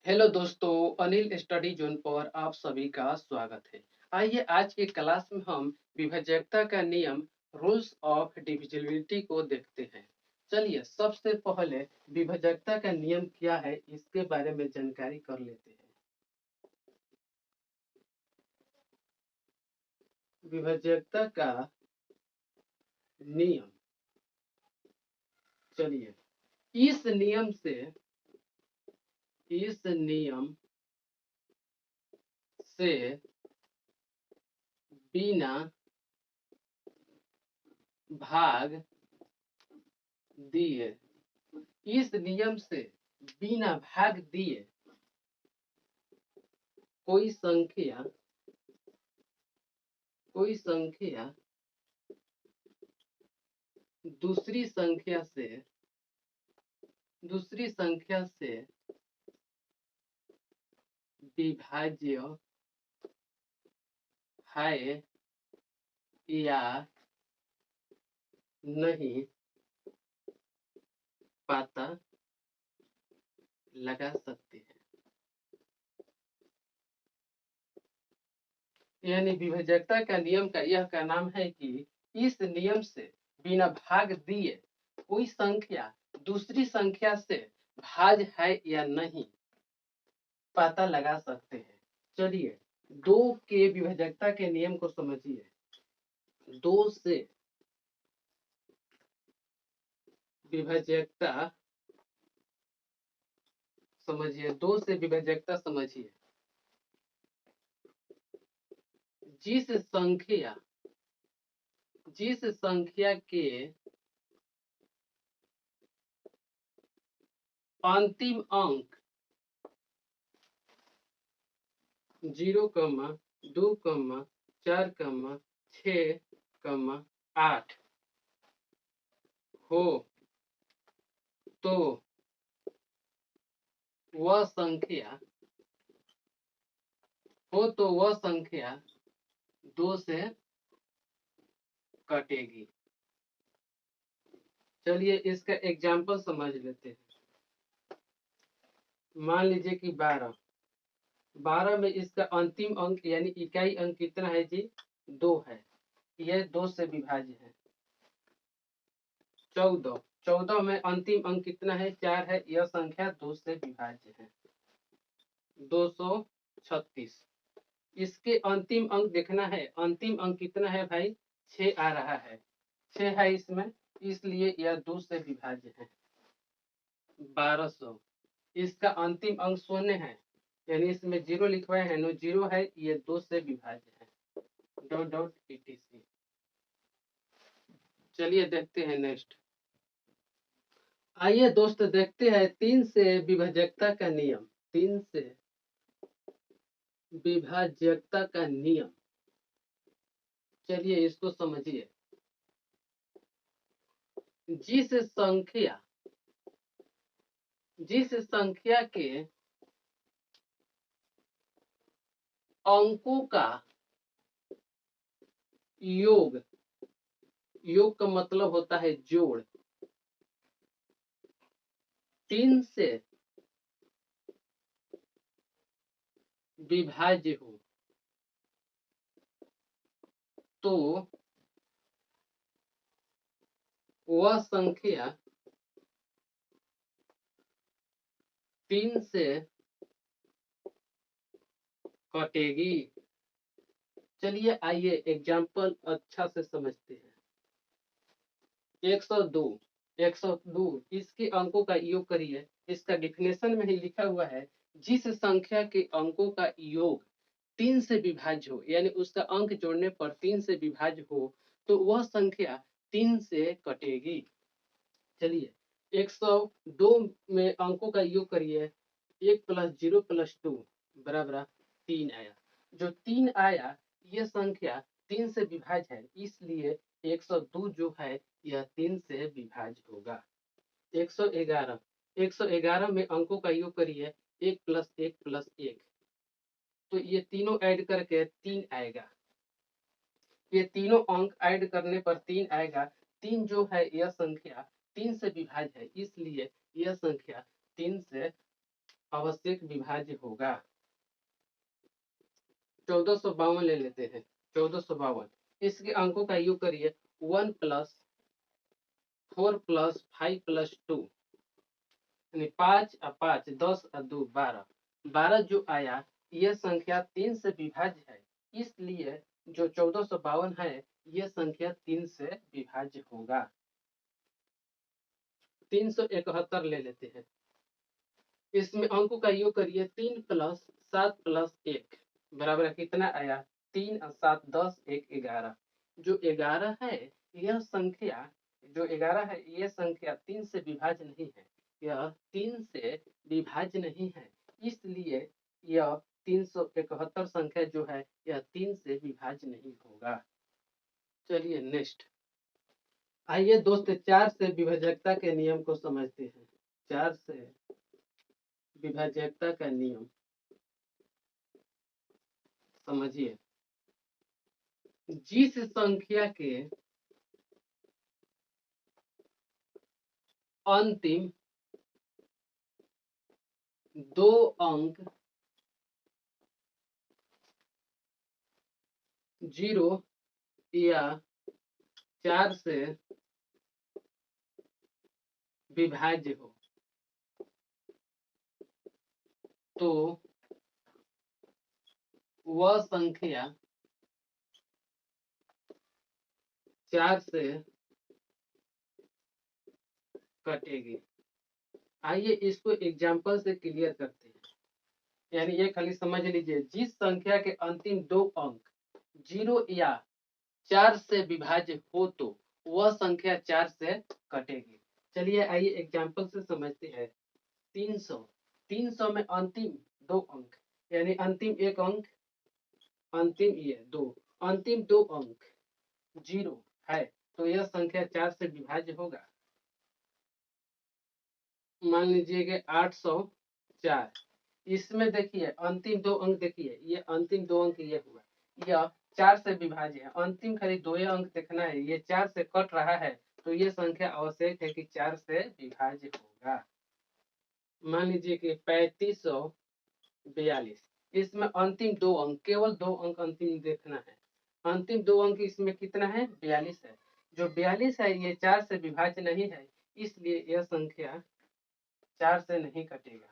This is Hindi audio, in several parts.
हेलो दोस्तों, अनिल स्टडी जोन पर आप सभी का स्वागत है। आइए आज के क्लास में हम विभाज्यता का नियम रूल्स ऑफ डिविजिबिलिटी को देखते हैं। चलिए सबसे पहले विभाज्यता का नियम क्या है इसके बारे में जानकारी कर लेते हैं। विभाज्यता का नियम, चलिए इस नियम से इस नियम से बिना भाग दिए इस नियम से बिना भाग दिए कोई संख्या दूसरी संख्या से विभाज्य है या नहीं पता लगा सकते हैं। यानी विभाज्यता का नियम का यह का नाम है कि इस नियम से बिना भाग दिए कोई संख्या दूसरी संख्या से भाज्य है या नहीं पता लगा सकते हैं। चलिए दो के विभाज्यता के नियम को समझिए। दो से विभाज्यता समझिए, दो से विभाज्यता समझिए। जिस संख्या के अंतिम अंक 0, 2, 4, 6, 8 हो तो वह संख्या दो से कटेगी। चलिए इसका एग्जाम्पल समझ लेते हैं। मान लीजिए कि 12 में इसका अंतिम अंक यानी इकाई अंक कितना है जी? 2 है। यह 2 से विभाज्य है। 14 में अंतिम अंक कितना है? 4 है। यह संख्या 2 से विभाज्य है। 236। इसके अंतिम अंक देखना है। अंतिम अंक कितना है भाई? 6 आ रहा है। 6 है इसमें, इसलिए यह 2 से विभाज्य है। 1200। इसका अंतिम अंक 0 है, यानी इसमें 0 लिखवाए हैं, नो 0 है। ये 2 से विभाज्य है। Dot dot etc। चलिए देखते हैं नेक्स्ट। आइए दोस्त देखते हैं 3 से विभाज्यता का नियम। 3 से विभाज्यता का नियम, चलिए इसको समझिए। जिस संख्या के अंकों का योग का मतलब होता है जोड़, 3 से विभाज्य हो तो वह संख्या 3 से कटेगी। चलिए आइए एग्जाम्पल अच्छा से समझते हैं। 102 इसके अंकों का योग करिए। इसका डिफिनेशन में ही लिखा हुआ है, जिस संख्या के अंकों का योग 3 से विभाज्य हो, यानी उसका अंक जोड़ने पर 3 से विभाज्य हो तो वह संख्या 3 से कटेगी। चलिए 102 में अंकों का योग करिए। 1 + 0 + 2 बराबर 3 आया। जो 3 आया यह संख्या 3 से विभाज्य है, इसलिए 102 जो है यह 3 से विभाज्य होगा। 111 में अंकों का योग करिए। 1 + 1 + 1, तो ये तीनों ऐड करके 3 आएगा। ये तीनों अंक ऐड करने पर 3 आएगा। 3 जो है यह संख्या 3 से विभाज्य है, इसलिए यह संख्या 3 से आवश्यक विभाज्य होगा। 1452 ले लेते हैं। 1452 इसके अंकों का योग करिए 1 + 4 + 5 + 2 यानी 5 और 5 10 और 2 12 12 जो आया यह संख्या 3 से विभाज्य है, इसलिए जो 1452 है यह संख्या 3 से विभाज्य होगा। 371 ले लेते हैं। इसमें अंकों का योग करिए 3 + 7 + 1 बराबर कितना आया 3 और 7 10 1 11 जो 11 है यह संख्या जो 11 है यह संख्या 3 से विभाज्य नहीं है, यह 3 से विभाज्य नहीं है, इसलिए यह 371 संख्या जो है यह 3 से विभाज्य नहीं होगा। चलिए नेक्स्ट आइए दोस्त 4 से विभाज्यता के नियम को समझते हैं। 4 से विभाज्यता का नियम समझिए। जिस संख्या के अंतिम 2 अंक 0 या 4 से विभाज्य हो तो वह संख्या 4 से कटेगी। आइए इसको एग्जाम्पल से क्लियर करते हैं। यानी ये खाली समझ लीजिए, जिस संख्या के अंतिम 2 अंक 0 या 4 से विभाज्य हो तो वह संख्या 4 से कटेगी। चलिए आइए एग्जाम्पल से समझते हैं। 300 300 में अंतिम 2 अंक यानी अंतिम 1 अंक अंतिम ये 2 अंतिम 2 अंक 0 है तो यह संख्या 4 से विभाज्य होगा। मान लीजिए कि 804 इसमें देखिए अंतिम 2 अंक देखिए ये अंतिम 2 अंक ये हुआ यह 4 से विभाज्य है, अंतिम खाली 2 अंक देखना है, ये 4 से कट रहा है तो ये संख्या आवश्यक है कि 4 से विभाज्य होगा। मान लीजिए कि 3542 इसमें अंतिम 2 अंक केवल 2 अंक अंतिम देखना है, अंतिम 2 अंक इसमें कितना है 42 है, जो 42 है ये 4 से विभाज्य नहीं है, इसलिए यह संख्या 4 से नहीं कटेगा।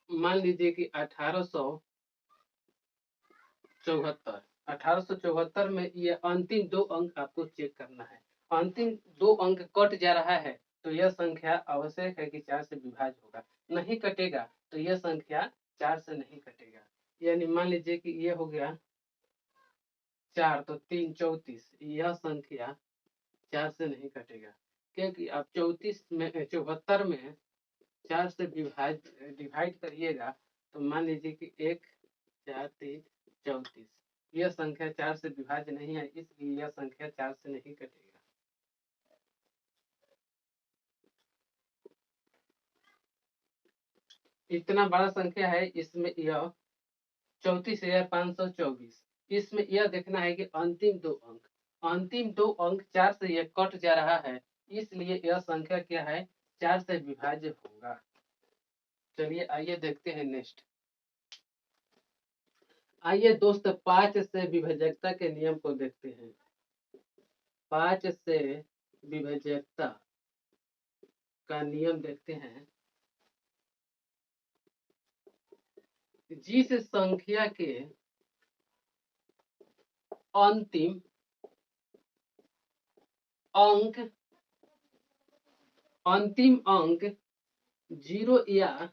मान लीजिए कि 1874 में ये अंतिम 2 अंक आपको चेक करना है, अंतिम 2 अंक कट जा रहा है तो यह संख्या आवश्यक है कि 4 से विभाज्य होगा, नहीं कटेगा तो यह संख्या 4 से नहीं कटेगा। यानी मान लीजिए कि ये हो गया 4 तो 3 34 यह संख्या 4 से नहीं कटेगा, क्योंकि आप 74 में 4 से डिवाइड करिएगा तो मान लीजिए कि 1 4 3 34 यह संख्या 4 से विभाज्य नहीं है, इसलिए यह संख्या 4 से नहीं कटेगा। इतना बड़ा संख्या है, इसमें यह 34,524 इसमें यह देखना है कि अंतिम 2 अंक 4 से यह कट जा रहा है, इसलिए यह संख्या क्या है 4 से विभाज्य होगा। चलिए आइए देखते हैं नेक्स्ट। आइए दोस्त 5 से विभाज्यता के नियम को देखते हैं। 5 से विभाज्यता का नियम देखते हैं। जिस संख्या के अंतिम अंक 0 या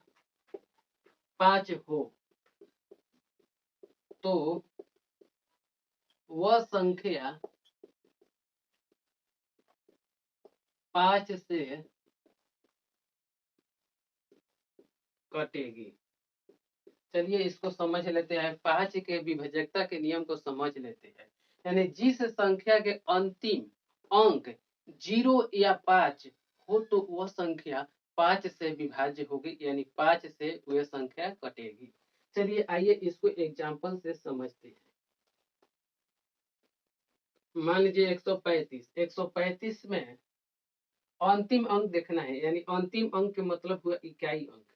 5 हो तो वह संख्या 5 से कटेगी। चलिए इसको समझ लेते हैं, 5 के विभाज्यता के नियम को समझ लेते हैं। यानी जिस संख्या के अंतिम अंक 0 या 5 हो तो वह संख्या 5 से विभाज्य होगी, यानी 5 से वह संख्या कटेगी। चलिए आइए इसको एग्जाम्पल से समझते हैं। मान लीजिए 135 में अंतिम अंक देखना है, यानी अंतिम अंक के मतलब हुआ इकाई अंक,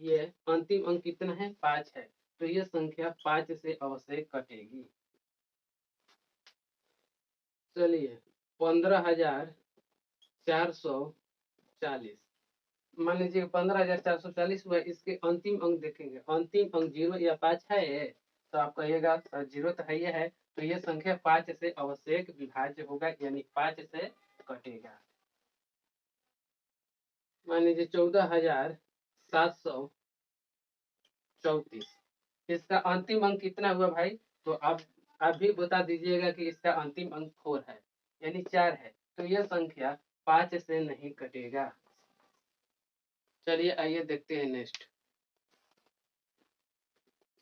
ये अंतिम अंक कितना है 5 है, तो ये संख्या 5 से अवश्य कटेगी। चलिए 15,440, मान लीजिए 15,440 हुआ, इसके अंतिम अंक देखेंगे, अंतिम अंक 0 या 5 है, तो आप कहिएगा 0 तो है, तो ये संख्या 5 से अवश्य विभाज्य होगा, यानी 5 से कटेगा। मान लीजिए 14,734, इसका अंतिम अंक कितना हुआ भाई, तो आप भी बता दीजिएगा कि इसका अंतिम अंक 4 है, यानी 4 है, तो यह संख्या 5 से नहीं कटेगा। चलिए आइए देखते हैं नेक्स्ट।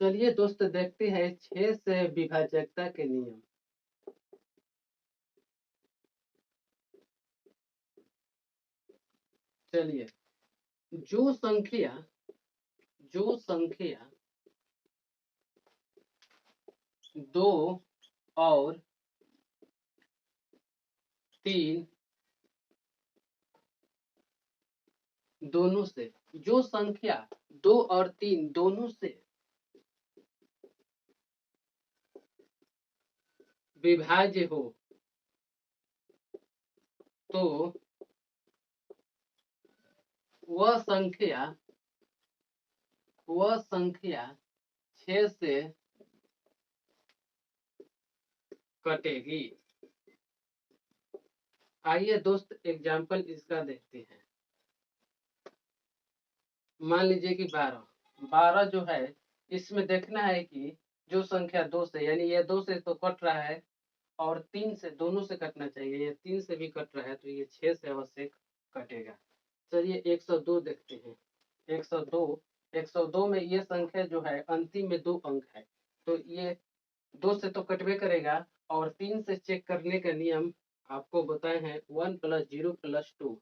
चलिए दोस्त देखते हैं 6 से विभाजकता के नियम। चलिए जो संख्या 2 और 3 दोनों से, जो संख्या 2 और 3 दोनों से विभाज्य हो, तो वह संख्या 6 से कटेगी। आइए दोस्त एग्जाम्पल इसका देखते हैं। मान लीजिए कि 12 जो है, इसमें देखना है कि जो संख्या 2 से, यानी ये 2 से तो कट रहा है, और 3 से, दोनों से कटना चाहिए, ये 3 से भी कट रहा है, तो ये 6 से अवश्य कटेगा। चलिए 102 देखते हैं। 102 में ये संख्या जो है अंतिम में 2 अंक है, तो ये 2 से तो कटवे करेगा, और 3 से चेक करने का नियम आपको बताए हैं, 1 + 0 + 2,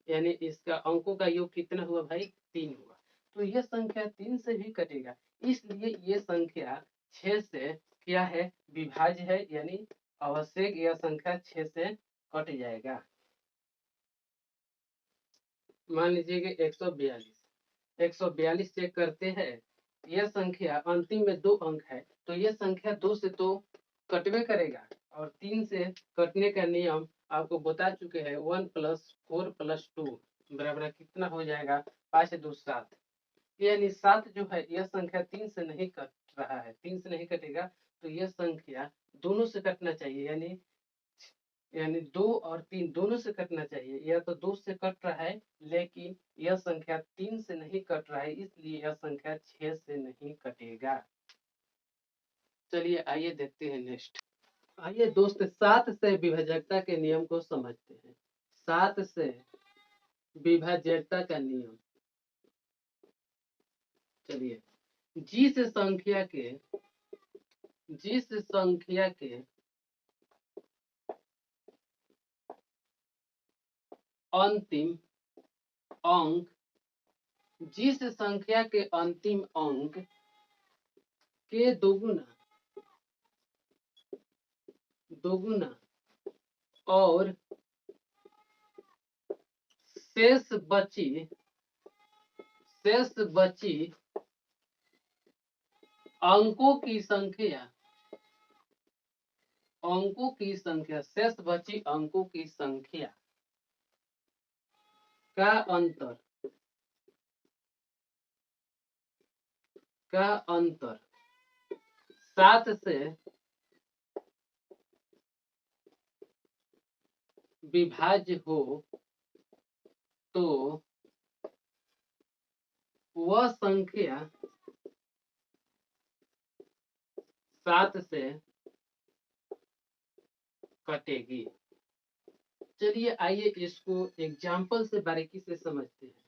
यानी इसका अंकों का योग कितना हुआ भाई, 3 हुआ, तो यह संख्या 3 से भी कटेगा, इसलिए ये संख्या 6 से क्या है, विभाज्य है, यानी आवश्यक यह संख्या 6 से कट जाएगा। मान लीजिए कि 142 चेक करते हैं, यह संख्या अंतिम में 2 अंक है, तो यह संख्या 2 से तो कटवे करेगा, और 3 से कटने का नियम आपको बता चुके हैं, 1 + 4 + 2 बराबर कितना हो जाएगा, 5 × 2 = 7, यानी 7 जो है यह संख्या 3 से नहीं कट रहा है, 3 से नहीं कटेगा, तो यह संख्या दोनों से कटना चाहिए, यानी 2 और 3 दोनों से कटना चाहिए, यह तो 2 से कट रहा है, लेकिन यह संख्या 3 से नहीं कट रहा है, इसलिए यह संख्या 6 से नहीं कटेगा। चलिए आइए देखते हैं नेक्स्ट। आइए दोस्त 7 से विभाजकता के नियम को समझते हैं। 7 से विभाज्यता का नियम। चलिए जिस संख्या के अंतिम अंक जिस संख्या के अंतिम अंक के दोगुना और शेष बची अंकों की संख्या शेष बची अंकों की संख्या का अंतर 7 से विभाज्य हो, तो वह संख्या 7 से कटेगी। चलिए आइए इसको एग्जाम्पल से बारीकी से समझते हैं।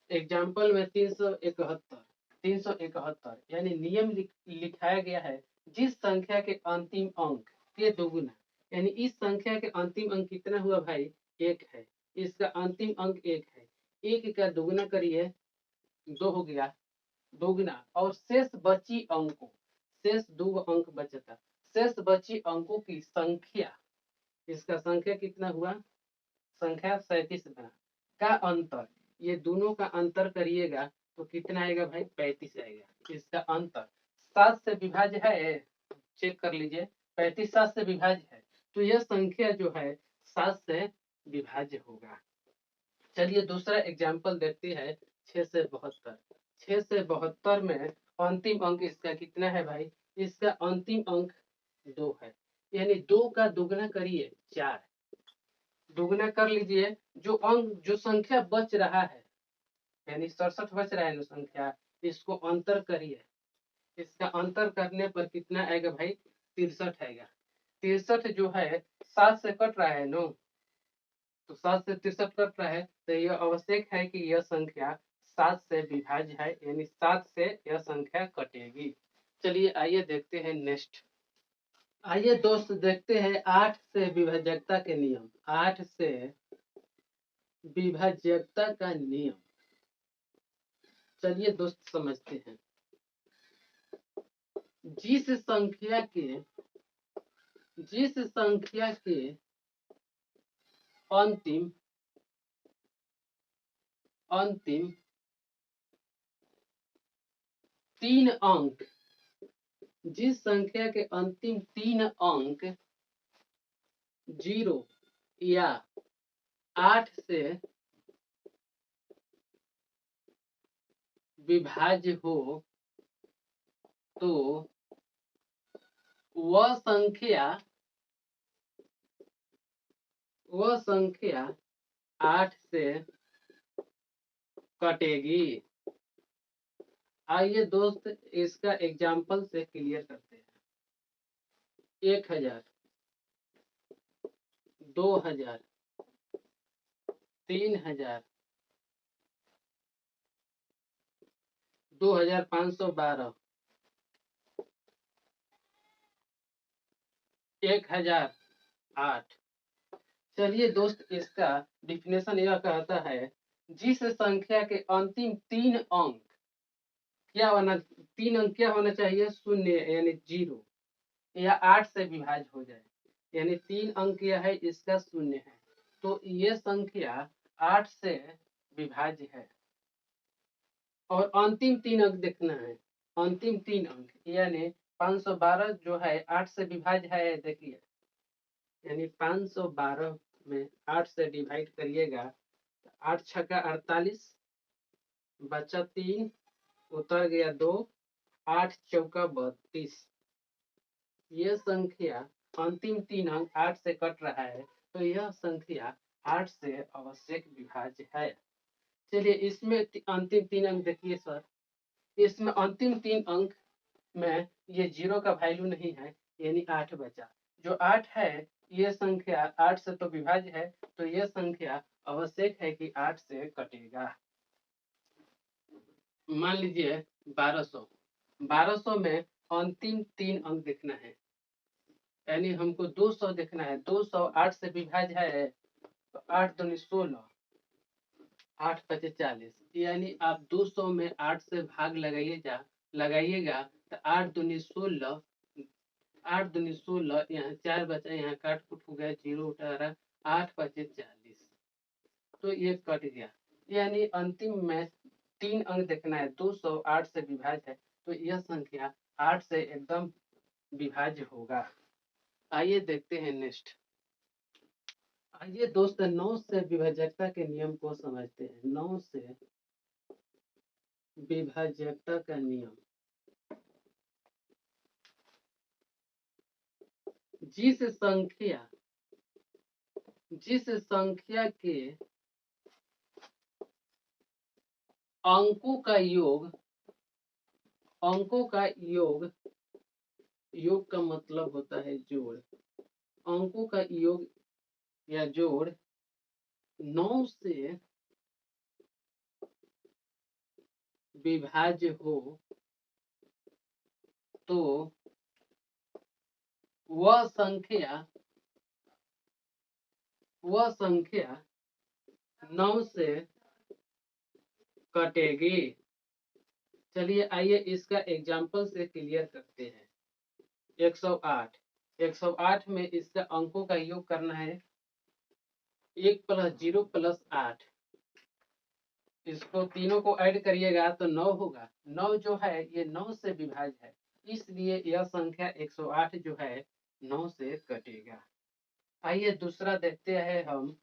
एग्जाम्पल में 371 यानी नियम लिखाया गया है, जिस संख्या के अंतिम अंक के दोगुना, यानी इस संख्या के अंतिम अंक कितना हुआ भाई, 1 है, इसका अंतिम अंक 1 है, 1 का दोगुना करिए 2 हो गया, दोगुना, और शेष 2 अंक बचता, शेष बची अंकों की संख्या, इसका संख्या कितना हुआ, संख्या 37 बना, का अंतर, ये दोनों का अंतर करिएगा, तो कितना आएगा भाई 35 आएगा। इसका अंतर 7 से विभाज्य है, चेक कर लीजिए 35 7 से विभाज्य है, तो यह संख्या जो है 7 से विभाज्य होगा। चलिए दूसरा एग्जाम्पल देखते हैं 6 से 72। 6 से 72 में अंतिम अंक इसका कितना है भाई? इसका अंतिम अंक 2 है, यानी 2 का दुगना करिए 4, दुगना कर लीजिए, जो अंक जो संख्या बच रहा है यानी 67 बच रहा है ना संख्या, इसको अंतर करिए, इसका अंतर करने पर कितना आएगा भाई? 63 आएगा। 63 जो है 7 से कट रहा है नो, तो 7 से 63 कट रहा है, तो यह आवश्यक है कि यह संख्या 7 से विभाज्य है, यानी 7 से यह संख्या कटेगी। चलिए आइए देखते हैं नेक्स्ट। आइए दोस्त देखते हैं 8 से विभाज्यता के नियम। 8 से विभाज्यता का नियम, चलिए दोस्त समझते हैं। जिस संख्या के अंतिम 3 अंक, जिस संख्या के अंतिम 3 अंक 0 या 8 से विभाज्य हो, तो वह संख्या 8 से कटेगी। आइए दोस्त इसका एग्जाम्पल से क्लियर करते हैं। 1000, 2000, 3000, 2512, 1008। चलिए दोस्त इसका डिफिनेशन यह कहता है, जिस संख्या के अंतिम 3 अंक क्या होना, 3 अंक क्या होना चाहिए? 0 यानी 0 या 8 से विभाज्य हो जाए, यानी 3 अंक यह है, इसका 0 है, तो ये संख्या 8 से विभाज्य है। और अंतिम 3 अंक देखना है, अंतिम 3 अंक यानी 512 जो है 8 से विभाज्य है, देखिए यानी 512 में 8 से डिवाइड करिएगा, 8 छक्का 48, बचा 3, उतर गया 2, 8 चौका 32। यह संख्या अंतिम 3 अंक 8 से कट रहा है, तो यह संख्या 8 से आवश्यक विभाज्य है। चलिए इसमें अंतिम 3 अंक देखिए सर, इसमें अंतिम 3 अंक में ये 0 का वैल्यू नहीं है, यानी 8 बचा। जो 8 है ये संख्या 8 से तो विभाज्य है, तो यह संख्या आवश्यक है कि 8 से कटेगा। मान लीजिए 1200, 1200 में अंतिम 3 अंक देखना है, यानी हमको 200 देखना है। 200 8 से विभाज्य है, तो 8 दूनी 16, 8 पचे 40, यानी आप 200 में 8 से भाग लगाइएगा, तो 8 दूनी 16, 8 दूनी 16, यहाँ 4 बचा, यहाँ काट कुट हो गया, 0 18, 8 पचे 40, तो ये कट गया। यानी अंतिम में 3 अंक देखना है, 200 8 से विभाज्य है, तो यह संख्या 8 से एकदम विभाज्य होगा। आइए देखते हैं नेक्स्ट। आइए दोस्त 9 से विभाज्यता के नियम को समझते हैं। 9 से विभाज्यता का नियम, जिस संख्या के अंकों का योग का मतलब होता है जोड़, अंकों का योग या जोड़ 9 से विभाज्य हो, तो वह संख्या 9 से कटेगी। चलिए आइए इसका एग्जाम्पल से क्लियर करते हैं। 108 में इसका अंकों का योग करना है, 1 + 0 + 8, इसको तीनों को ऐड करिएगा तो 9 होगा। 9 जो है ये 9 से विभाज्य है, इसलिए यह संख्या 108 जो है 9 से कटेगा। आइए दूसरा देखते हैं हम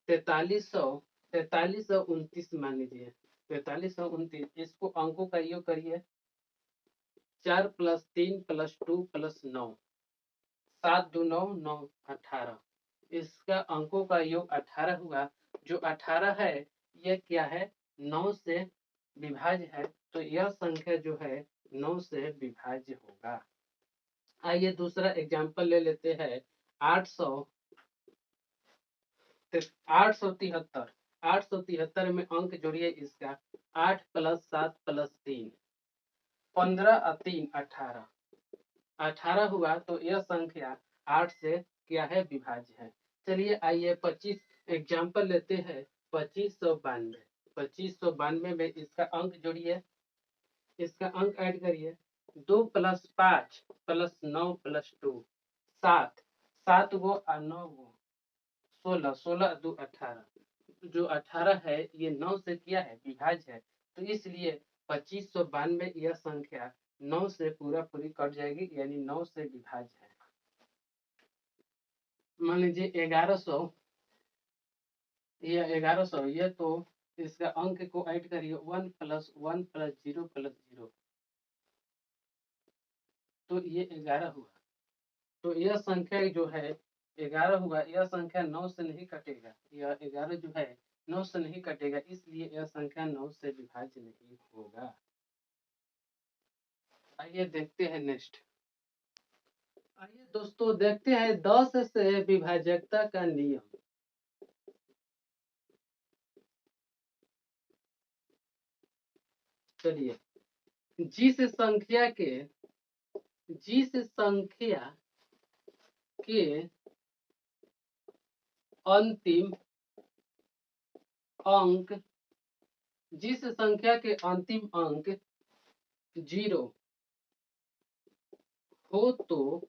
4329 मान लीजिए 4329। इसको अंकों का योग करिए 4 + 3 + 2 + 9, 7 2 9 9 18। इसका अंकों का योग 18 हुआ। जो 18 है यह क्या है, 9 से विभाज्य है, तो यह संख्या जो है 9 से विभाज्य होगा। आइए दूसरा एग्जाम्पल ले लेते हैं 873। 873 में अंक जोड़िए इसका 8 + 7 + 3, 15 और 3 18। 18 हुआ, तो यह संख्या 8 से क्या है, विभाज्य है। चलिए आइए 25 एग्जाम्पल लेते हैं 2592। 2592 में इसका अंक जोड़िए, इसका अंक ऐड करिए 2 + 5 + 9 + 2, 7 7 गो और 9 गो 16, 16 2 18। जो 18 है ये 9 से क्या है, विभाज्य है, तो इसलिए 2592 यह संख्या 9 से पूरा पूरी कट जाएगी, यानी 9 से विभाज्य है। मान लीजिए 1100, यह 1100, यह तो इसका अंक को ऐड करिए 1 + 1 + 0 + 0, तो ये 11 हुआ। तो यह संख्या जो है 11 हुआ, यह संख्या 9 से नहीं कटेगा, यह 11 जो है 9 से नहीं कटेगा, इसलिए यह संख्या 9 से विभाज्य नहीं होगा। आइए देखते हैं नेक्स्ट। आइए दोस्तों देखते हैं 10 से विभाजकता का नियम। चलिए जिस संख्या के अंतिम अंक, जिस संख्या के अंतिम अंक 0 हो, तो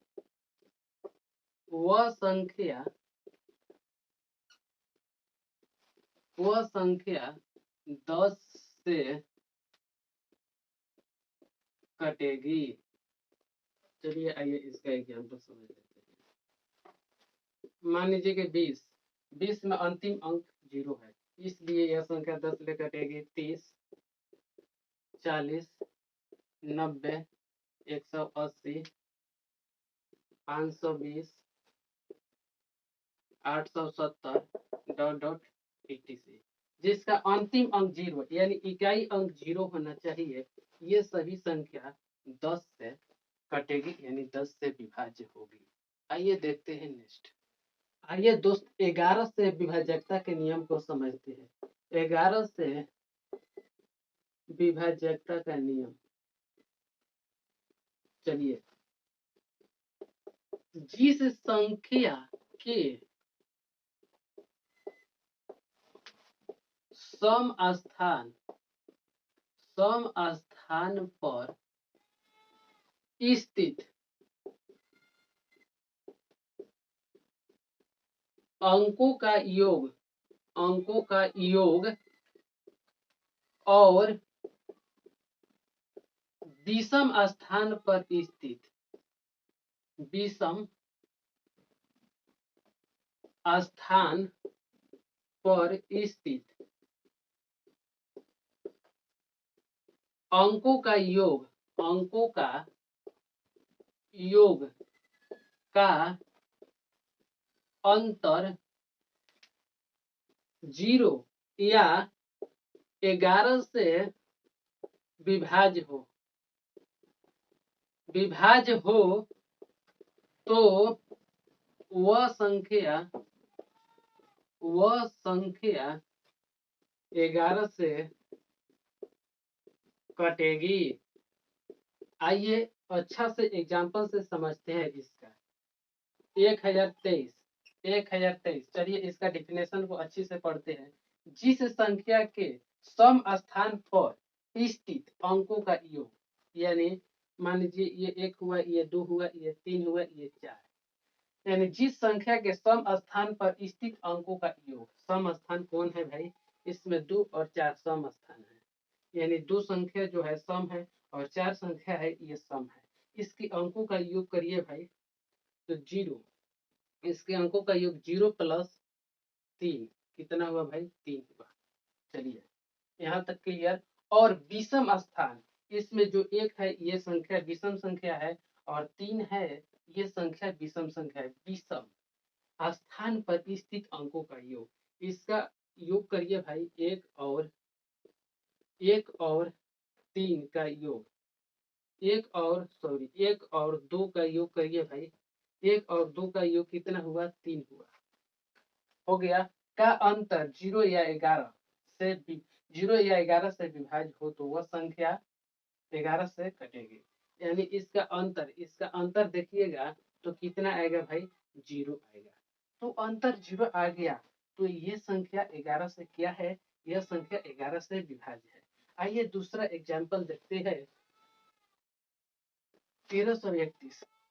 वह संख्या 10 से कटेगी। चलिए आइए इसका एग्जाम्पल समझ लेते हैं। मान लीजिए कि 20 में अंतिम अंक 0 है, इसलिए यह संख्या 10 से कटेगी। 30 40 90 180 520 870 ... etc, जिसका अंतिम अंक 0 यानी इकाई अंक 0 होना चाहिए, ये सभी संख्या 10 से कटेगी, यानी 10 से विभाज्य होगी। आइए देखते हैं नेक्स्ट। आइए दोस्त 11 से विभाजकता के नियम को समझते हैं। 11 से विभाजकता का नियम, चलिए जिस संख्या के सम स्थान पर स्थित अंकों का योग और विषम स्थान पर स्थित अंकों का योग का अंतर 0 या 11 से विभाज्य हो तो वह संख्या 11 से कटेगी। आइए अच्छा से एग्जाम्पल से समझते हैं इसका। 1023, चलिए इसका डेफिनेशन को अच्छी से पढ़ते हैं। जिस संख्या के सम स्थान पर स्थित अंकों का योग, यानी मान लीजिए ये 1 हुआ, ये 2 हुआ, ये 3 हुआ, ये 4, यानी जिस संख्या के सम स्थान पर स्थित अंकों का योग। सम स्थान कौन है भाई, इसमें 2 और 4 सम स्थान है, यानी 2 संख्या जो है सम है और 4 संख्या है ये सम है। इसके अंकों का योग करिए भाई तो 0, इसके अंकों का योग 0 प्लस 3 कितना हुआ भाई 3 हुआ। चलिए यहाँ तक क्लियर। और विषम स्थान, इसमें जो 1 है ये संख्या विषम संख्या है और 3 है ये संख्या विषम संख्या है। विषम स्थान पर स्थित अंकों का योग, इसका योग करिए भाई 1 और 3 का योग, 1 और 2 का योग करिए भाई। 1 और 2 का योग कितना हुआ 3 हुआ। हो गया। का अंतर 0 या 11 से 0 या 11 से विभाज्य हो तो वह संख्या 11 से कटेगी। यानी इसका अंतर देखिएगा तो कितना आएगा भाई 0 आएगा। तो अंतर 0 आ गया तो ये संख्या 11 से क्या है, यह संख्या 11 से विभाज्य है। आइए दूसरा एग्जाम्पल देखते हैं।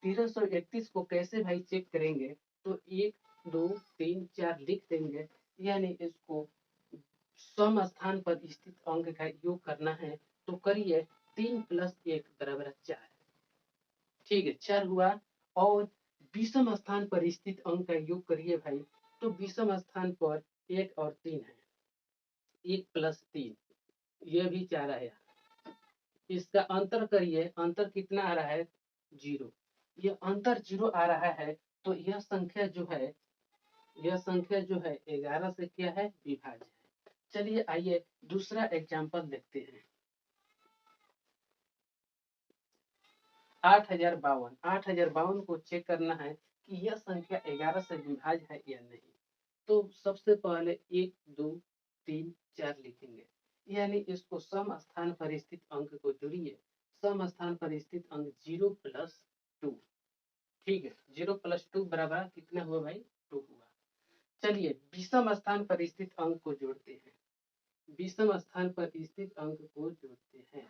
1331 को कैसे भाई चेक करेंगे तो 1 2 3 4 लिख देंगे, यानी इसको सम स्थान पर स्थित अंक का योग करना है तो करिए 3 प्लस 1 बराबर 4। ठीक है 4 हुआ। और विषम स्थान पर स्थित अंक का योग करिए भाई तो विषम स्थान पर 1 और 3 है, 1 प्लस 3 यह भी 4 आया। इसका अंतर करिए, अंतर कितना आ रहा है 0। ये अंतर 0 आ रहा है तो यह संख्या जो है 11 से क्या है विभाज्य है। चलिए आइए दूसरा एग्जाम्पल देखते हैं। 8052 को चेक करना है कि यह संख्या 11 से विभाज्य है या नहीं। तो सबसे पहले 1 2 3 4 लिखेंगे, यानी इसको सम स्थान पर स्थित अंक को जोड़िए। सम स्थान पर स्थित अंक 0 प्लस 2। ठीक है 0 प्लस 2 बराबर कितना हुआ भाई 2 हुआ। चलिए विषम स्थान पर स्थित अंक को जोड़ते हैं। विषम स्थान पर स्थित अंक को जोड़ते हैं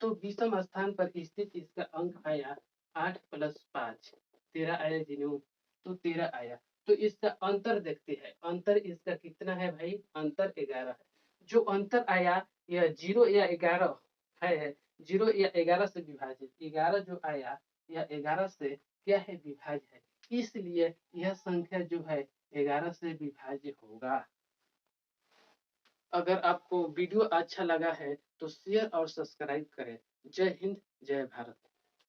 तो विषम स्थान पर स्थित इसका अंक आया 8 प्लस 5 13 आया जिन्हों, तो 13 आया। तो इसका अंतर देखते हैं, अंतर इसका कितना है भाई अंतर 11 है। जो अंतर आया यह 0 या 11 है, 0 या 11 से विभाजित 11 जो आया यह 11 से क्या है विभाज्य है, इसलिए यह संख्या जो है 11 से विभाज्य होगा। अगर आपको वीडियो अच्छा लगा है तो शेयर और सब्सक्राइब करें। जय हिंद जय भारत।